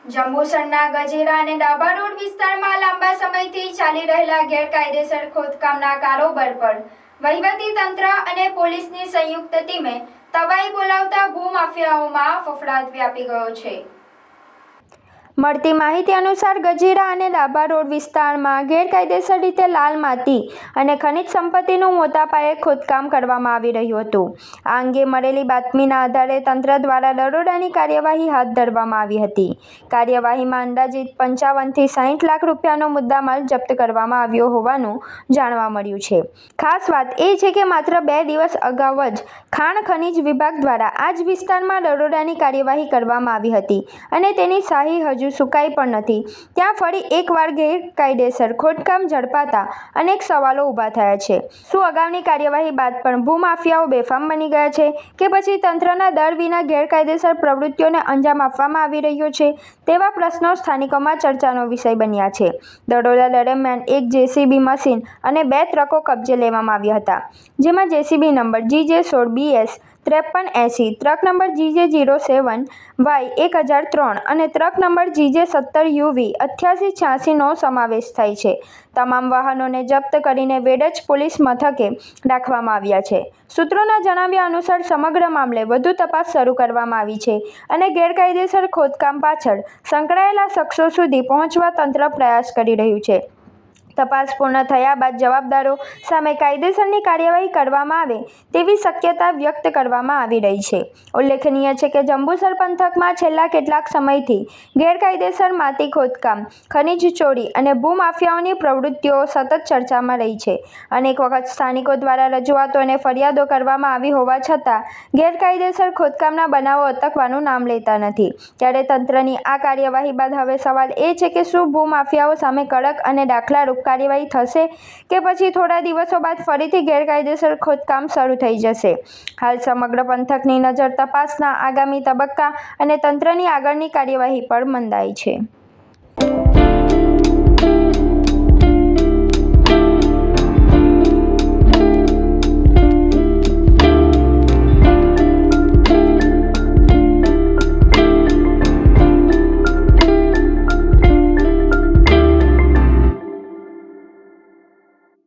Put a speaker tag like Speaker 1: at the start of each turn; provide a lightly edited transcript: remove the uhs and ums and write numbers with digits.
Speaker 1: જંબુસરના ગજેરા અને ડાબા રોડ વિસ્તારમાં લાંબા સમયથી ચાલી રહેલા ગેરકાયદેસર ખોદકામના કારોબાર પર વહીવટી તંત્ર અને પોલીસની સંયુક્ત ટીમે તવાઈ બોલાવતા ભૂમાફિયાઓમાં ફફડાટ વ્યાપી ગયો છે। મળતી માહિતી અનુસાર ગજેરા અને ડાબા રોડ વિસ્તારમાં ગેરકાયદેસર રીતે લાલ માટી અને ખનિજ સંપત્તિનું મોટા પાયે ખોદકામ કરવામાં આવી રહ્યું હતું। આ અંગે મળેલી બાતમીના આધારે તંત્ર દ્વારા દરોડાની કાર્યવાહી હાથ ધરવામાં આવી હતી। કાર્યવાહીમાં અંદાજિત 55 થી 60 લાખ રૂપિયાનો મુદ્દામાલ જપ્ત કરવામાં આવ્યો હોવાનું જાણવા મળ્યું છે। ખાસ વાત એ છે કે માત્ર 2 દિવસ અગાઉ જ ખાણ ખનિજ વિભાગ દ્વારા આ જ વિસ્તારમાં દરોડાની કાર્યવાહી કરવામાં આવી હતી અને તેની શાહી હજુ સુકાઈ પણ નથી। ત્યાં ફરી એકવાર ગેરકાયદેસર ખોદકામ ઝડપાતા અનેક સવાલો ઊભા થયા છે। શું અગાઉની કાર્યવાહી બાદ પણ ભૂમાફિયાઓ બેફામ બની ગયા છે કે પછી તંત્રના દર વિના ગેરકાયદેસર પ્રવૃત્તિઓને અંજામ આપવામાં આવી રહ્યો છે? તેવા પ્રશ્નો સ્થાનિકોમાં ચર્ચાનો વિષય બન્યા છે। દરોડા દરમિયાન એક જેસીબી મશીન અને 2 ટ્રકો કબજે લેવામાં આવ્યા હતા, જેમાં JCB number GJ16BS 5380, truck number GJ07Y1003 અને ટ્રક નંબર GJ17UV 8886નો સમાવેશ થાય છે। તમામ વાહનોને જપ્ત કરીને વેડજ પોલીસ મથકે રાખવામાં આવ્યા છે। સૂત્રોના જણાવ્યા અનુસાર સમગ્ર મામલે વધુ તપાસ શરૂ કરવામાં આવી છે અને ગેરકાયદેસર ખોદકામ પાછળ સંકળાયેલા શખ્સો સુધી પહોંચવા તંત્ર પ્રયાસ કરી રહ્યું છે। તપાસ પૂર્ણ થયા બાદ જવાબદારો સામે કાયદેસરની કાર્યવાહી કરવામાં આવે તેવી શક્યતા વ્યક્ત કરવામાં આવી રહી છે। ઉલ્લેખનીય છે કે જંબુસર પંથકમાં છેલ્લા કેટલાક સમયથી ગેરકાયદેસર માટી ખોદકામ, ખનિજ ચોરી અને ભૂમાફિયાઓની પ્રવૃત્તિઓ સતત ચર્ચામાં રહી છે। અનેક વખત સ્થાનિકો દ્વારા રજૂઆતો અને ફરિયાદો કરવામાં આવી હોવા છતાં ગેરકાયદેસર ખોદકામના બનાવો અટકવાનું નામ લેતા નથી। ત્યારે તંત્રની આ કાર્યવાહી બાદ હવે સવાલ એ છે કે શું ભૂમાફિયાઓ સામે કડક અને દાખલારૂપ કાર્યવાહી થશે કે પછી થોડા દિવસો બાદ ફરીથી ગેરકાયદેસર ખોદકામ શરૂ થઈ જશે? હાલ સમગ્ર પંથકની નજર તપાસના આગામી તબક્કા અને તંત્રની આગળની કાર્યવાહી પર મંડાઈ છે।